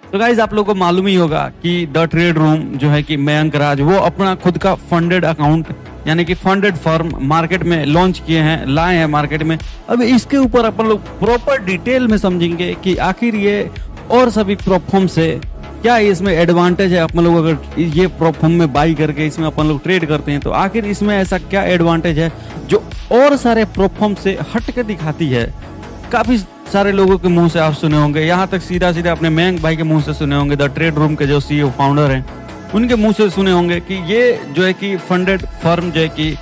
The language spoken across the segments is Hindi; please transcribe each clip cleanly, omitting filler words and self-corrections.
तो गाइज आप लोगों को मालूम ही होगा कि द ट्रेड रूम जो है कि मयंक राज वो अपना खुद का फंडेड अकाउंट यानी कि फंडेड फर्म मार्केट में लॉन्च किए हैं, लाए हैं मार्केट में। अब इसके ऊपर अपन लोग प्रॉपर डिटेल में समझेंगे कि आखिर ये और सभी प्लेटफॉर्म से क्या इसमें एडवांटेज है। अपन लोग अगर ये प्लेटफॉर्म में बाई करके इसमें अपन लोग ट्रेड करते हैं तो आखिर इसमें ऐसा क्या एडवांटेज है जो और सारे प्लेटफॉर्म से हट के दिखाती है। काफी सारे लोगों के मुंह से आप सुने होंगे, यहाँ तक सीधा सीधा अपने मयंक भाई के मुंह से सुने होंगे, द ट्रेड रूम के जो सीईओ फाउंडर हैं उनके मुंह से सुने होंगे कि ये जो है कि फंडेड फर्म जो है कि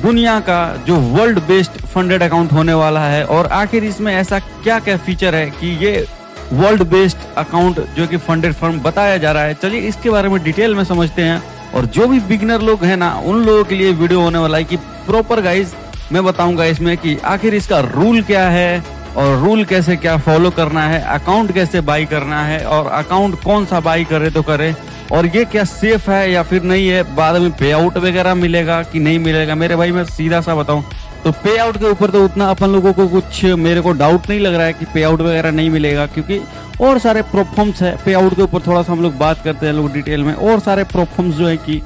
दुनिया का जो वर्ल्ड बेस्ट फंडेड अकाउंट होने वाला है। और आखिर इसमें ऐसा क्या क्या फीचर है कि ये वर्ल्ड बेस्ट अकाउंट जो कि फंडेड फर्म बताया जा रहा है। चलिए इसके बारे में डिटेल में समझते हैं। और जो भी बिगिनर लोग हैं ना उन लोगों के लिए वीडियो होने वाला है कि प्रॉपर गाइज मैं बताऊंगा इसमें कि आखिर इसका रूल क्या है और रूल कैसे क्या फॉलो करना है, अकाउंट कैसे बाई करना है और अकाउंट कौन सा बाई करे तो करे, और ये क्या सेफ है या फिर नहीं है, बाद में पे आउट वगैरह मिलेगा कि नहीं मिलेगा। मेरे भाई मैं सीधा सा बताऊं तो पे आउट के ऊपर तो उतना अपन लोगों को कुछ मेरे को डाउट नहीं लग रहा है कि पे आउट वगैरह नहीं मिलेगा, क्योंकि और सारे प्लेटफॉर्म्स है। पे आउट के ऊपर थोड़ा सा हम लोग बात करते हैं लोग डिटेल में। और सारे प्लेटफॉर्म्स जो है कि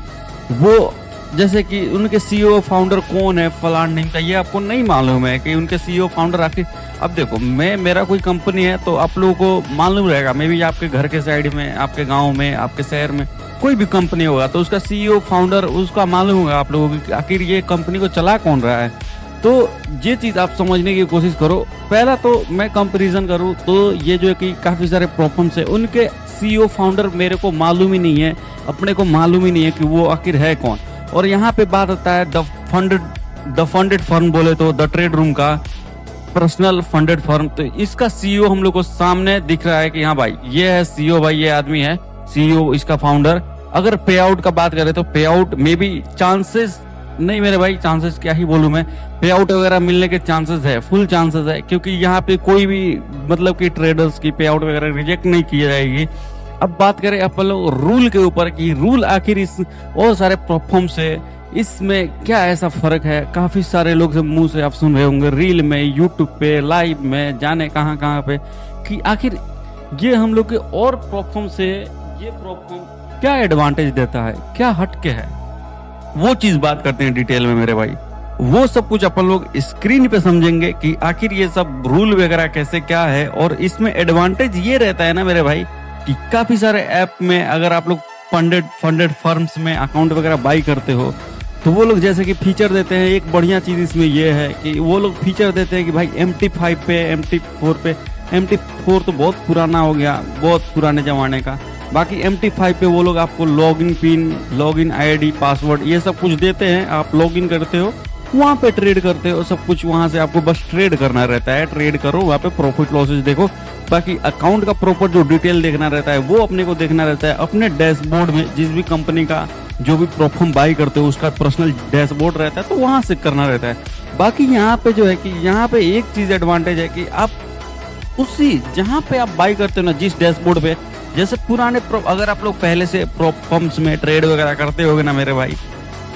वो जैसे कि उनके सीईओ फाउंडर कौन है फलान नहीं का ये आपको नहीं मालूम है कि उनके सीईओ फाउंडर आखिर। अब देखो मेरा कोई कंपनी है तो आप लोगों को मालूम रहेगा, मे भी आपके घर के साइड में, आपके गांव में, आपके शहर में कोई भी कंपनी होगा तो उसका सीईओ फाउंडर उसका मालूम होगा आप लोगों को आखिर ये कंपनी को चला कौन रहा है। तो ये चीज आप समझने की कोशिश करो। पहला तो मैं कंपैरिजन करूं तो ये जो है कि काफी सारे प्लेटफॉर्म्स है उनके सीईओ फाउंडर मेरे को मालूम ही नहीं है, अपने को मालूम ही नहीं है कि वो आखिर है कौन। और यहाँ पे बात आता है द फंडेड फर्म बोले तो द ट्रेड रूम का पर्सनल फंडेड फर्म। तो इसका सीईओ हम लोग को सामने दिख रहा है कि हाँ भाई ये है सीईओ, भाई ये आदमी है सीईओ इसका फाउंडर। अगर पे आउट का बात करें तो पे आउट में भी चांसेस नहीं मेरे भाई, चांसेस क्या ही बोलूं मैं, पे आउट वगैरह मिलने के चांसेस है, फुल चांसेस है, क्योंकि यहाँ पे कोई भी मतलब कि ट्रेडर्स की पे आउट वगैरह रिजेक्ट नहीं की जाएगी। अब बात करें अपन लोग रूल के ऊपर कि रूल आखिर इस और सारे प्लेटफॉर्म से इसमें क्या ऐसा फर्क है। काफी सारे लोग से मुंह से आप सुन रहे होंगे रील में, यूट्यूब पे, लाइव में, जाने कहाँ कहाँ पे कि आखिर ये हम लोग के और प्लेटफॉर्म से ये प्लेटफॉर्म क्या एडवांटेज देता है, क्या हटके है, वो चीज बात करते हैं डिटेल में मेरे भाई। वो सब कुछ अपन लोग स्क्रीन पे समझेंगे कि आखिर ये सब रूल वगैरह कैसे क्या है। और इसमें एडवांटेज ये रहता है ना मेरे भाई कि काफी सारे ऐप में अगर आप लोग फंडेड फर्म्स में अकाउंट वगैरह बाई करते हो तो वो लोग जैसे कि फीचर देते हैं। एक बढ़िया चीज इसमें ये है कि वो लोग फीचर देते हैं कि भाई MT5 पे, MT4 पे, MT4 तो बहुत पुराना हो गया, बहुत पुराने जमाने का। बाकी MT5 पे वो लोग आपको login pin, login ID, password ये सब कुछ देते हैं। आप लॉगिन करते हो, वहाँ पे ट्रेड करते हो, सब कुछ वहाँ से आपको बस ट्रेड करना रहता है। ट्रेड करो, वहाँ पे प्रॉफिट लॉसेस देखो, बाकी अकाउंट का प्रॉपर जो डिटेल देखना रहता है वो अपने को देखना रहता है अपने डैशबोर्ड में। जिस भी कंपनी का जो भी प्लेटफॉर्म बाई करते हो उसका पर्सनल डैशबोर्ड रहता है तो वहां से करना रहता है। बाकी यहाँ पे जो है कि यहाँ पे एक चीज एडवांटेज है कि आप उसी जहाँ पे आप बाई करते हो ना जिस डैशबोर्ड पे, जैसे पुराने अगर आप लोग पहले से प्लेटफॉर्म्स में ट्रेड वगैरह करते होगे ना मेरे भाई,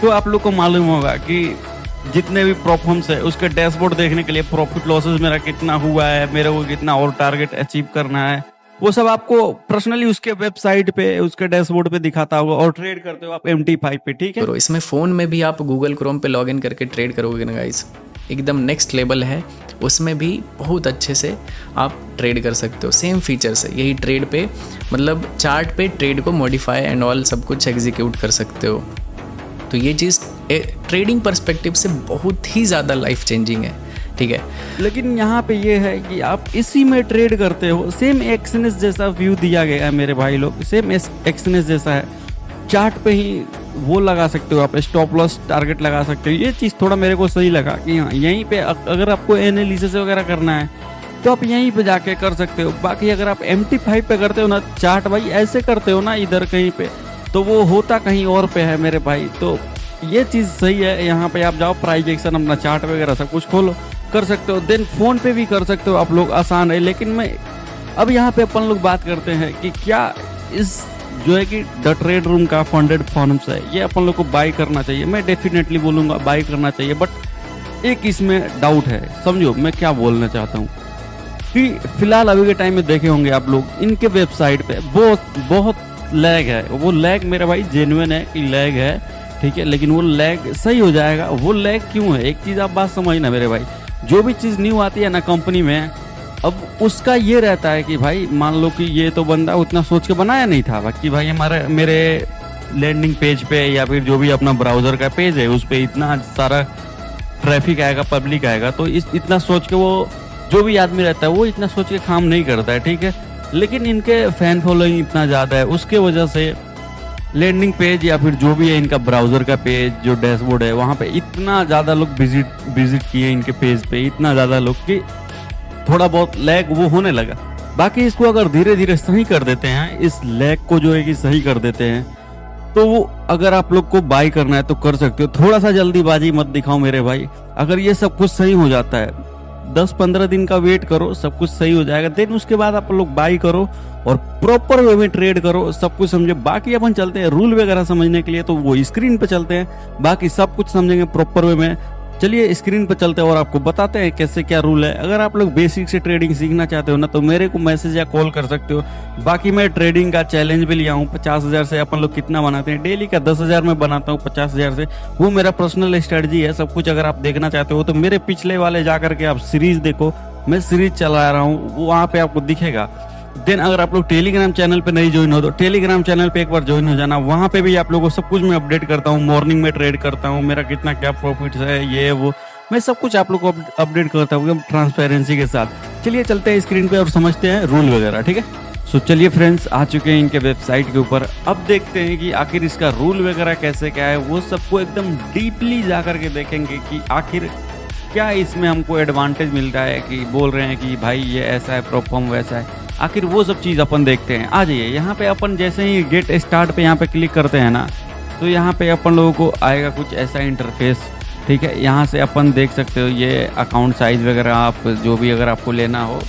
तो आप लोग को मालूम होगा कि जितने भी प्लेटफॉर्म्स है उसके डैशबोर्ड देखने के लिए प्रॉफिट लॉसेस मेरा कितना हुआ है, मेरे को कितना और टारगेट अचीव करना है, वो सब आपको पर्सनली उसके वेबसाइट पे, उसके डैशबोर्ड पे दिखाता होगा। और ट्रेड करते हो आप MT5 पे, ठीक है। तो इसमें फ़ोन में भी आप गूगल क्रोम पे लॉगिन करके ट्रेड करोगे ना गाइस, एकदम नेक्स्ट लेवल है। उसमें भी बहुत अच्छे से आप ट्रेड कर सकते हो, सेम फीचर्स है यही ट्रेड पे, मतलब चार्ट पे ट्रेड को मॉडिफाई एंड ऑल सब कुछ एग्जीक्यूट कर सकते हो। तो ये चीज़ ट्रेडिंग पर्सपेक्टिव से बहुत ही ज़्यादा लाइफ चेंजिंग है, ठीक है। लेकिन यहाँ पे ये है कि आप इसी में ट्रेड करते हो, सेम एक्सनेस जैसा व्यू दिया गया है मेरे भाई लोग, सेम एक्सनेस जैसा है। चार्ट पे ही वो लगा सकते हो, आप स्टॉप लॉस टारगेट लगा सकते हो। ये चीज़ थोड़ा मेरे को सही लगा कि हाँ यहीं पे अगर आपको एनालिसिस वगैरह करना है तो आप यहीं पे जाके कर सकते हो। बाकी अगर आप MT5 पे करते हो ना चार्ट भाई, ऐसे करते हो ना इधर कहीं पे, तो वो होता कहीं और पे है मेरे भाई। तो ये चीज़ सही है, यहाँ पे आप जाओ प्राइस एक्शन अपना चार्ट वगैरह सब कुछ खोलो, कर सकते हो। देन फोन पे भी कर सकते हो आप लोग, आसान है। लेकिन मैं अब यहाँ पे अपन लोग बात करते हैं कि क्या इस जो है कि द ट्रेड रूम का फंडेड फर्म्स है ये अपन लोग को बाई करना चाहिए। मैं डेफिनेटली बोलूँगा बाई करना चाहिए, बट एक इसमें डाउट है, समझो मैं क्या बोलना चाहता हूँ। कि फिलहाल अभी के टाइम में देखे होंगे आप लोग, इनके वेबसाइट पे बहुत लैग है। वो लैग मेरा भाई जेन्युइन है कि लैग है, ठीक है, लेकिन वो लैग सही हो जाएगा। वो लैग क्यों है, एक चीज़ आप बात समझना मेरे भाई, जो भी चीज़ न्यू आती है ना कंपनी में, अब उसका ये रहता है कि भाई मान लो कि ये तो बंदा उतना सोच के बनाया नहीं था कि भाई मेरे लैंडिंग पेज पे या फिर जो भी अपना ब्राउज़र का पेज है उस पर इतना सारा ट्रैफिक आएगा, पब्लिक आएगा, तो इतना सोच के वो जो भी आदमी रहता है वो इतना सोच के काम नहीं करता है, ठीक है। लेकिन इनके फैन फॉलोइंग इतना ज़्यादा है, उसके वजह से लैंडिंग पेज या फिर जो भी है इनका ब्राउज़र का पेज, जो डैशबोर्ड है, वहाँ पे इतना ज़्यादा लोग विजिट किए इनके पेज पे, इतना ज़्यादा लोग कि थोड़ा बहुत लैग वो होने लगा। बाकी इसको अगर धीरे धीरे सही कर देते हैं, इस लैग को जो है कि सही कर देते हैं, तो वो अगर आप लोग को बाई करना है तो कर सकते हो। थोड़ा सा जल्दीबाजी मत दिखाओ मेरे भाई। अगर ये सब कुछ सही हो जाता है, 10-15 दिन का वेट करो, सब कुछ सही हो जाएगा, देन उसके बाद आप लोग बाई करो और प्रॉपर वे में ट्रेड करो, सब कुछ समझे। बाकी अपन चलते हैं रूल वगैरह समझने के लिए, तो वो स्क्रीन पे चलते हैं, बाकी सब कुछ समझेंगे प्रॉपर वे में। चलिए स्क्रीन पर चलते हैं और आपको बताते हैं कैसे क्या रूल है। अगर आप लोग बेसिक से ट्रेडिंग सीखना चाहते हो ना, तो मेरे को मैसेज या कॉल कर सकते हो। बाकी मैं ट्रेडिंग का चैलेंज भी लिया हूँ 50,000 से। अपन लोग कितना बनाते हैं डेली का, 10,000 में बनाता हूँ 50,000 से। वो मेरा पर्सनल स्ट्रेटजी है। सब कुछ अगर आप देखना चाहते हो तो मेरे पिछले वाले जा करके आप सीरीज देखो, मैं सीरीज चला रहा हूँ, वहाँ पे आपको दिखेगा। देन अगर आप लोग टेलीग्राम चैनल पे नहीं ज्वाइन हो तो टेलीग्राम चैनल पे एक बार ज्वाइन हो जाना। वहाँ पे भी आप लोगों को सब कुछ मैं अपडेट करता हूँ। मॉर्निंग में ट्रेड करता हूँ, मेरा कितना क्या प्रॉफिट है, ये वो मैं सब कुछ आप लोग को अपडेट करता हूँ एकदम ट्रांसपेरेंसी के साथ। चलिए चलते हैं स्क्रीन पे और समझते हैं रूल वगैरह, ठीक है। सो चलिए फ्रेंड्स, आ चुके हैं इनके वेबसाइट के ऊपर। अब देखते हैं कि आखिर इसका रूल वगैरह कैसे क्या है, वो सबको एकदम डीपली जा करके देखेंगे कि आखिर क्या इसमें हमको एडवांटेज मिलता है, कि बोल रहे हैं कि भाई ये ऐसा है, प्रोफॉर्म वैसा है। आखिर वो सब चीज़ अपन देखते हैं। आ जाइए यहाँ पे। अपन जैसे ही गेट स्टार्ट पे यहाँ पे क्लिक करते हैं ना, तो यहाँ पे अपन लोगों को आएगा कुछ ऐसा इंटरफेस, ठीक है। यहाँ से अपन देख सकते हो ये अकाउंट साइज़ वगैरह, आप जो भी अगर आपको लेना हो,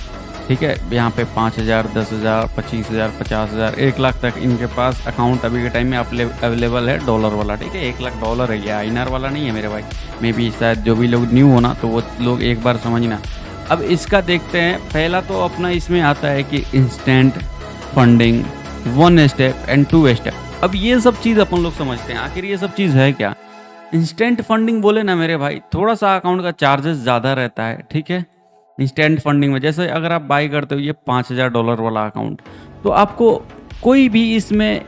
ठीक है। यहाँ पे 5,000, 10,000, 25,000, 50,000, 1 लाख तक इनके पास अकाउंट अभी के टाइम में अवेलेबल है, डॉलर वाला, ठीक है। 1 लाख डॉलर है, ये आईएनआर वाला नहीं है मेरे भाई। मे बी शायद जो भी लोग न्यू हो ना, तो वो लोग एक बार समझना। अब इसका देखते हैं। पहला तो अपना इसमें आता है कि instant funding, 1 step and 2 step. अब ये सब चीज़ अपन लोग समझते हैं, आखिर ये सब चीज़ है क्या। इंस्टेंट फंडिंग बोले ना मेरे भाई, थोड़ा सा अकाउंट का चार्जेस ज़्यादा रहता है, ठीक है। इंस्टेंट फंडिंग में जैसे अगर आप बाई करते हो ये $5,000 वाला अकाउंट, तो आपको कोई भी इसमें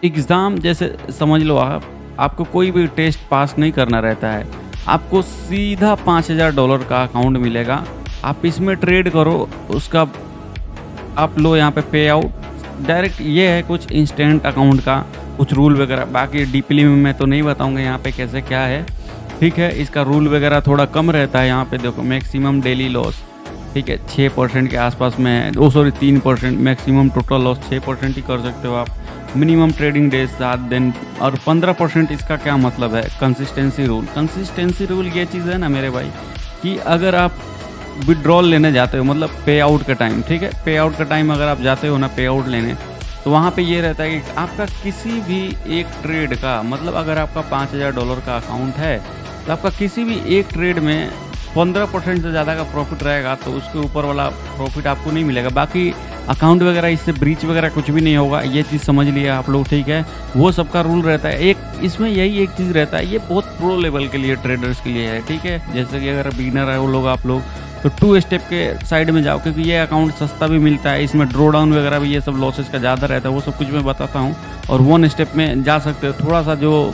एग्ज़ाम जैसे समझ लो, आपको कोई भी टेस्ट पास नहीं करना रहता है, आपको सीधा $5,000 का अकाउंट मिलेगा। आप इसमें ट्रेड करो, उसका आप लो यहाँ पे पे आउट डायरेक्ट। ये है कुछ इंस्टेंट अकाउंट का कुछ रूल वगैरह। बाकी डीपली में मैं तो नहीं बताऊंगा यहाँ पे कैसे क्या है, ठीक है। इसका रूल वगैरह थोड़ा कम रहता है। यहाँ पे देखो मैक्सिमम डेली लॉस, ठीक है, 6% के आसपास में है। 3%। मैक्सिमम टोटल लॉस 6% ही कर सकते हो आप। मिनिमम ट्रेडिंग डेज 7 दिन और 15%। इसका क्या मतलब है, कंसिस्टेंसी रूल। कंसिस्टेंसी रूल ये चीज़ है ना मेरे भाई कि अगर आप विड्रॉल लेने जाते हो, मतलब पे आउट का टाइम, ठीक है, पे आउट का टाइम अगर आप जाते हो ना पे आउट लेने, तो वहाँ पे ये रहता है कि आपका किसी भी एक ट्रेड का, मतलब अगर आपका $5,000 का अकाउंट है तो आपका किसी भी एक ट्रेड में 15% से ज़्यादा का प्रॉफिट रहेगा, तो उसके ऊपर वाला प्रॉफिट आपको नहीं मिलेगा। बाकी अकाउंट वगैरह इससे ब्रीच वगैरह कुछ भी नहीं होगा, ये चीज़ समझ लिया आप लोग, ठीक है। वो सबका रूल रहता है। एक इसमें यही एक चीज़ रहता है, ये बहुत प्रो लेवल के लिए, ट्रेडर्स के लिए है, ठीक है। जैसे कि अगर बिगिनर है वो लोग, आप लोग तो 2 स्टेप के साइड में जाओ, क्योंकि ये अकाउंट सस्ता भी मिलता है। इसमें ड्रॉ डाउन वगैरह भी ये सब लॉसेस का ज़्यादा रहता है, वो सब कुछ मैं बताता हूँ। और 1 स्टेप में जा सकते हो। थोड़ा सा जो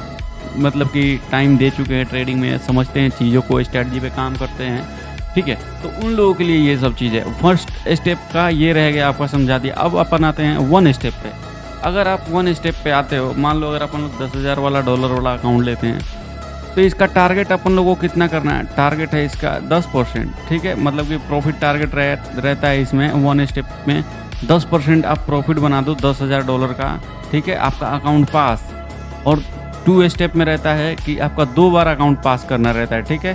मतलब कि टाइम दे चुके हैं ट्रेडिंग में, समझते हैं चीज़ों को, स्ट्रैटेजी पे काम करते हैं, ठीक है, तो उन लोगों के लिए ये सब चीज़ है। फर्स्ट स्टेप का ये रह गया, आपका समझा दिया। अब अपन आते हैं 1 स्टेप पे। अगर आप 1 स्टेप पे आते हो, मान लो अगर अपन लोग $10,000 वाला डॉलर वाला अकाउंट लेते हैं, तो इसका टारगेट अपन लोगों को कितना करना है, टारगेट है इसका 10%, ठीक है। मतलब कि प्रॉफिट टारगेट रहता है इसमें 1 स्टेप में 10% आप प्रॉफिट बना दो $10,000 का, ठीक है, आपका अकाउंट पास। और 2 स्टेप में रहता है कि आपका 2 बार अकाउंट पास करना रहता है, ठीक है।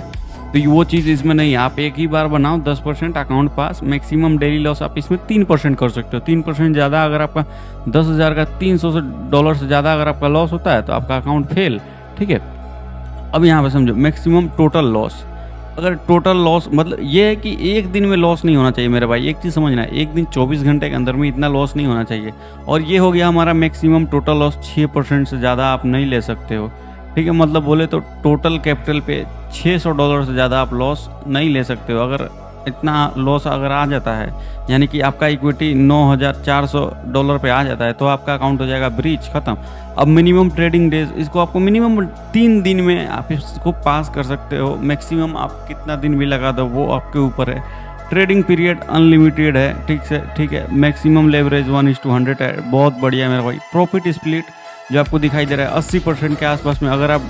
तो वो चीज़ इसमें नहीं है, आप एक ही बार बनाओ 10% अकाउंट पास। मैक्सिमम डेली लॉस आप इसमें 3% कर सकते हो। 3% ज़्यादा अगर आपका 10,000 का $300 से ज़्यादा अगर आपका लॉस होता है तो आपका अकाउंट फेल, ठीक है। अब यहाँ पे समझो मैक्सिमम टोटल लॉस, अगर टोटल लॉस मतलब ये है कि एक दिन में लॉस नहीं होना चाहिए मेरे भाई, एक चीज़ समझना है, एक दिन 24 घंटे के अंदर में इतना लॉस नहीं होना चाहिए। और ये हो गया हमारा मैक्सिमम टोटल लॉस, 6% से ज़्यादा आप नहीं ले सकते हो, ठीक है। मतलब बोले तो टोटल कैपिटल पे $600 से ज़्यादा आप लॉस नहीं ले सकते हो। अगर इतना लॉस अगर आ जाता है, यानी कि आपका इक्विटी $9,400 पे आ जाता है, तो आपका अकाउंट हो जाएगा ब्रीच, ख़त्म। अब मिनिमम ट्रेडिंग डेज, इसको आपको मिनिमम 3 दिन में आप इसको पास कर सकते हो। मैक्सिमम आप कितना दिन भी लगा दो वो आपके ऊपर है। ट्रेडिंग पीरियड अनलिमिटेड है, ठीक है। मैक्सिमम लेवरेज 1:100 है, बहुत बढ़िया मेरा भाई। प्रॉफिट स्प्लिट जो आपको दिखाई दे रहा है 80% के आसपास में, अगर आप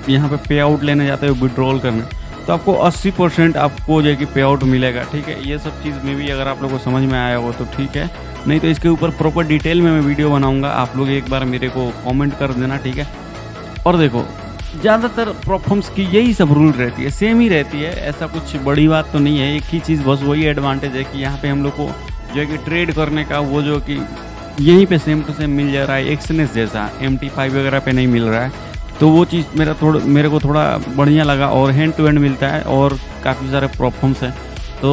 यहाँ पे पे आउट लेने जाते हो विड्रॉल करने, तो आपको 80% आपको जो है कि पे आउट मिलेगा, ठीक है। ये सब चीज़ में भी अगर आप लोगों को समझ में आया हो तो ठीक है, नहीं तो इसके ऊपर प्रॉपर डिटेल में मैं वीडियो बनाऊंगा, आप लोग एक बार मेरे को कमेंट कर देना, ठीक है। और देखो ज़्यादातर प्लेटफॉर्म्स की यही सब रूल रहती है, सेम ही रहती है, ऐसा कुछ बड़ी बात तो नहीं है। एक ही चीज़ बस वही एडवांटेज है कि यहाँ पे हम लोग को जो है कि ट्रेड करने का वो जो कि यहीं पे सेम टू सेम मिल जा रहा है, एक्सनेस जैसा MT5 वगैरह पे नहीं मिल रहा है। तो वो चीज़ मेरे को थोड़ा बढ़िया लगा, और हैंड टू हैंड मिलता है, और काफ़ी सारे प्लेटफॉर्म्स हैं। तो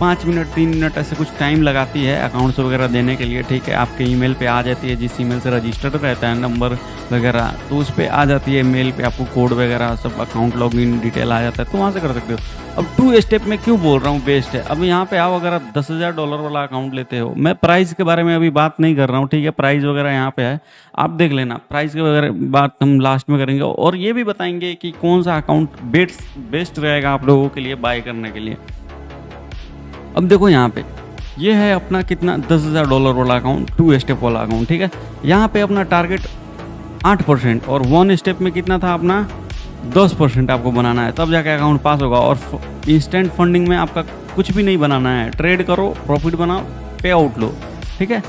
5 मिनट 3 मिनट ऐसे कुछ टाइम लगाती है अकाउंट्स वगैरह देने के लिए, ठीक है। आपके ईमेल पे आ जाती है, जिस ईमेल से रजिस्टर्ड रहता है नंबर वगैरह, तो उस पर आ जाती है मेल पे, आपको कोड वगैरह सब अकाउंट लॉगिन डिटेल आ जाता है, तो वहाँ से कर सकते हो। अब 2 स्टेप में क्यों बोल रहा हूँ बेस्ट है। अब यहाँ पे आओ, अगर आप $10,000 वाला अकाउंट लेते हो, मैं प्राइस के बारे में अभी बात नहीं कर रहा हूँ, ठीक है। प्राइस वगैरह यहाँ पे है, आप देख लेना, प्राइस के वगैरह बात हम लास्ट में करेंगे, और ये भी बताएंगे कि कौन सा अकाउंट बेस्ट रहेगा आप लोगों के लिए बाय करने के लिए। अब देखो यहाँ पे ये है अपना कितना $10,000 वाला अकाउंट, 2 स्टेप वाला अकाउंट, ठीक है। यहाँ पे अपना टारगेट 8%, और 1 स्टेप में कितना था अपना 10% आपको बनाना है, तब जाके अकाउंट पास होगा। और इंस्टेंट फंडिंग में आपका कुछ भी नहीं बनाना है, ट्रेड करो, प्रॉफिट बनाओ, पे आउट लो, ठीक है।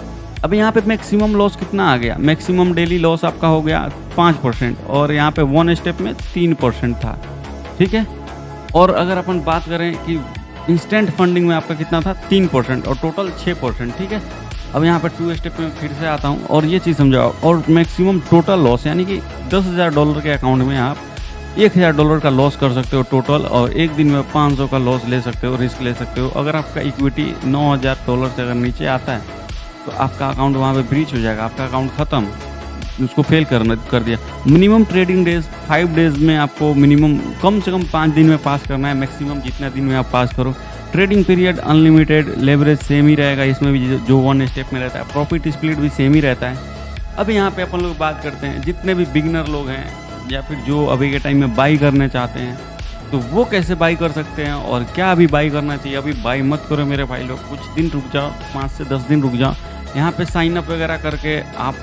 अब यहाँ पे मैक्सिमम लॉस कितना आ गया, मैक्सिमम डेली लॉस आपका हो गया 5%, और यहाँ पे 1 स्टेप में 3% था, ठीक है। और अगर अपन बात करें कि इंस्टेंट फंडिंग में आपका कितना था 3%, और टोटल 6%, ठीक है। अब यहाँ पर 2 स्टेप में फिर से आता हूँ, और ये चीज़ समझाओ। और मैक्सिमम टोटल लॉस, यानी कि $10,000 के अकाउंट में आप $1,000 का लॉस कर सकते हो टोटल, और एक दिन में 500 का लॉस ले सकते हो, रिस्क ले सकते हो। अगर आपका इक्विटी $9,000 से अगर नीचे आता है, तो आपका अकाउंट वहाँ पे ब्रीच हो जाएगा, आपका अकाउंट ख़त्म, उसको फेल कर दिया। मिनिमम ट्रेडिंग डेज 5 डेज में आपको मिनिमम कम से कम 5 दिन में पास करना है, मैक्सिमम जितना दिन में आप पास करो। Trading period unlimited, leverage same ही रहेगा इसमें भी जो 1 स्टेप में रहता है, प्रॉफिट स्प्लिट भी सेम ही रहता है। अब यहाँ पे अपन लोग बात करते हैं, जितने भी बिगिनर लोग हैं या फिर जो अभी के टाइम में बाई करने चाहते हैं, तो वो कैसे बाई कर सकते हैं और क्या अभी बाई करना चाहिए। अभी बाई मत करो मेरे भाई लोग, कुछ दिन रुक जाओ, 5 से 10 दिन रुक जाओ। यहाँ पे साइन अप वगैरह करके आप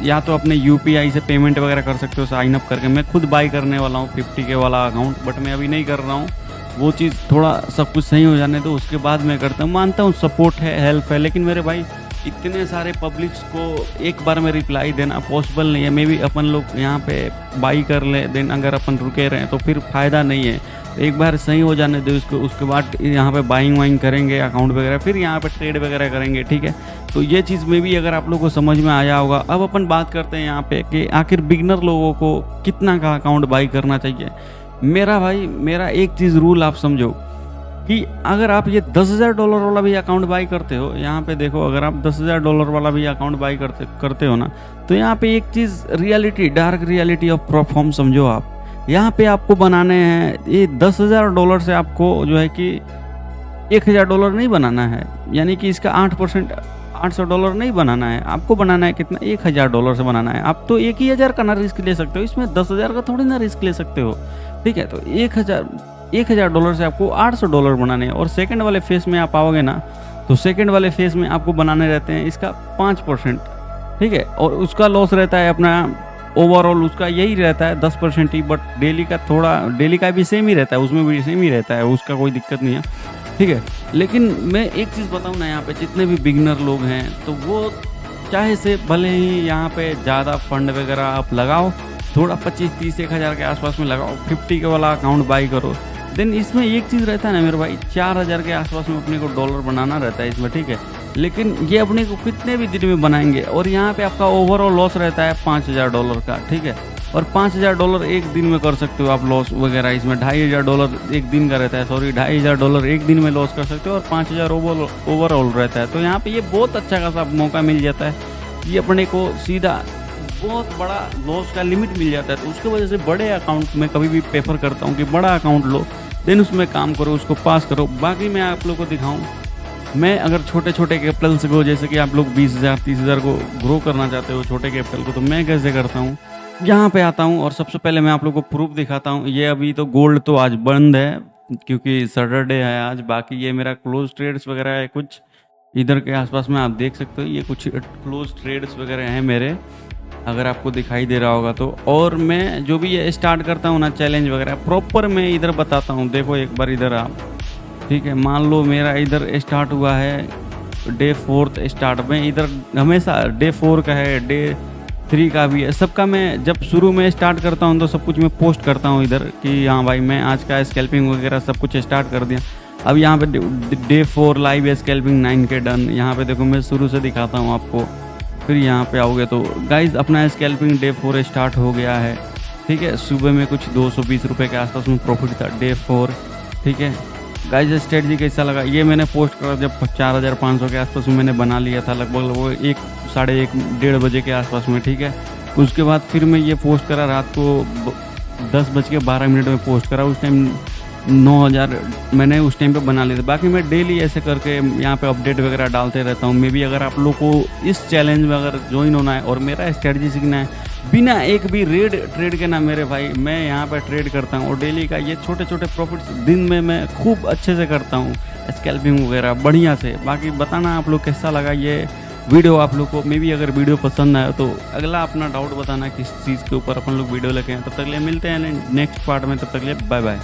या तो अपने UPI से पेमेंट वगैरह कर सकते हो साइन अप करके। मैं खुद बाई करने वाला हूँ 50K वाला अकाउंट, बट मैं अभी नहीं कर रहा हूँ, वो चीज़ थोड़ा सब कुछ सही हो जाने दो, उसके बाद मैं करता हूँ। मानता हूँ सपोर्ट है, हेल्प है, लेकिन मेरे भाई इतने सारे पब्लिक्स को एक बार में रिप्लाई देना पॉसिबल नहीं है। मे भी अपन लोग यहाँ पे बाई कर ले, देन अगर अपन रुके रहें तो फिर फ़ायदा नहीं है। एक बार सही हो जाने दो उसको, उसके बाद यहाँ पे बाइंग वाइंग करेंगे अकाउंट वगैरह, फिर यहाँ पे ट्रेड वगैरह करेंगे, ठीक है। तो ये चीज़ में भी अगर आप लोगों को समझ में आया होगा। अब अपन बात करते हैं यहाँ पे कि आखिर बिगनर लोगों को कितना का अकाउंट बाई करना चाहिए। मेरा एक चीज़ रूल आप समझो कि अगर आप ये $10,000 वाला भी अकाउंट बाई करते हो, यहाँ पे देखो, अगर आप $10,000 वाला भी अकाउंट बाई करते हो ना, तो यहाँ पे एक चीज़ reality, dark reality of perform समझो आप। यहाँ पे आपको बनाने हैं ये $10,000 से आपको जो है कि $1,000 नहीं बनाना है, यानी कि इसका 8% $800 नहीं बनाना है, आपको बनाना है कितना, $1,000 से बनाना है। आप तो 1,000 का ना रिस्क ले सकते हो, इसमें 10,000 का थोड़ी ना रिस्क ले सकते हो, ठीक है। तो $1,000 से आपको $800 बनाने हैं। और सेकंड वाले फेस में आप आओगे ना, तो सेकंड वाले फेस में आपको बनाने रहते हैं इसका 5%, ठीक है। और उसका लॉस रहता है अपना ओवरऑल, उसका यही रहता है 10% ही, बट डेली का भी सेम ही रहता है, उसमें भी सेम ही रहता है, उसका कोई दिक्कत नहीं है, ठीक है। लेकिन मैं एक चीज़ बताऊँ ना, यहाँ पे जितने भी बिगनर लोग हैं, तो वो चाहे से भले ही यहाँ पे ज़्यादा फंड वगैरह आप लगाओ, थोड़ा 25-30 1,000 के आसपास में लगाओ, 50K वाला अकाउंट बाई करो, देन इसमें एक चीज़ रहता है ना मेरे भाई, 4,000 के आसपास में अपने को डॉलर बनाना रहता है इसमें, ठीक है। लेकिन ये अपने को कितने भी दिन में बनाएंगे, और यहाँ पे आपका ओवरऑल लॉस रहता है $5,000 का, ठीक है। और $5,000 एक दिन में कर सकते हो आप लॉस वगैरह। इसमें $2,500 एक दिन का रहता है, सॉरी $2,500 एक दिन में लॉस कर सकते हो और 5,000 ओवरऑल रहता है। तो यहाँ पे ये बहुत अच्छा खासा मौका मिल जाता है कि अपने को सीधा बहुत बड़ा लॉस का लिमिट मिल जाता है। तो उसके वजह से बड़े अकाउंट में कभी भी प्रेफर करता हूँ कि बड़ा अकाउंट लो, देन उसमें काम करो, उसको पास करो। बाकी मैं आप लोग को दिखाऊँ, मैं अगर छोटे छोटे कैपिटल से को, जैसे कि आप लोग 20,000 30,000 को ग्रो करना चाहते हो छोटे कैपिटल को, तो मैं कैसे करता हूँ, यहाँ पे आता हूँ और सबसे पहले मैं आप लोग को प्रूफ दिखाता हूँ। ये अभी तो गोल्ड तो आज बंद है क्योंकि सैटरडे है आज। बाकी ये मेरा क्लोज ट्रेड्स वगैरह है कुछ इधर के आसपास में, आप देख सकते हो ये कुछ क्लोज ट्रेड्स वगैरह हैं मेरे, अगर आपको दिखाई दे रहा होगा तो। और मैं जो भी ये स्टार्ट करता हूँ ना चैलेंज वगैरह प्रॉपर मैं इधर बताता हूँ। देखो एक बार इधर आप, ठीक है, मान लो मेरा इधर स्टार्ट हुआ है डे 4th स्टार्ट में, इधर हमेशा डे 4 का है, डे 3 का भी है, सबका मैं जब शुरू में स्टार्ट करता हूँ तो सब कुछ मैं पोस्ट करता हूँ इधर कि हाँ भाई मैं आज का स्कैल्पिंग वगैरह सब कुछ स्टार्ट कर दिया। अब यहाँ पे day 4 live scalping 9K done. यहाँ पे देखो मैं शुरू से दिखाता हूँ आपको, फिर यहाँ पे आओगे तो गाइज अपना स्कैल्पिंग डे 4 स्टार्ट हो गया है, ठीक है। सुबह में कुछ 220 रुपये के आसपास में प्रॉफिट था डे 4, ठीक है। गाइज स्ट्रेटजी कैसा लगा, ये मैंने पोस्ट करा जब 4,500 के आसपास में मैंने बना लिया था, लगभग 1 साढ़े 1 बजे के आसपास में, ठीक है। उसके बाद फिर मैं ये पोस्ट करा रात को 10:12 में पोस्ट करा, उस टाइम 9,000 मैंने उस टाइम पे बना लिए थे। बाकी मैं डेली ऐसे करके यहाँ पे अपडेट वगैरह डालते रहता हूँ। मे भी अगर आप लोग को इस चैलेंज में अगर ज्वाइन होना है और मेरा स्ट्रेटजी सीखना है बिना एक भी रेड ट्रेड के ना मेरे भाई, मैं यहाँ पे ट्रेड करता हूँ और डेली का ये छोटे छोटे प्रॉफिट्स दिन में मैं खूब अच्छे से करता हूँ स्कैल्पिंग वगैरह बढ़िया से। बाकी बताना आप लोग कैसा लगा ये वीडियो आप लोग को। मे भी अगर वीडियो पसंद आया तो अगला अपना डाउट बताना किस चीज़ के ऊपर अपन लोग वीडियो लेके हैं। तब तक लिए मिलते हैं नेक्स्ट पार्ट में, तब तक लिए बाय बाय।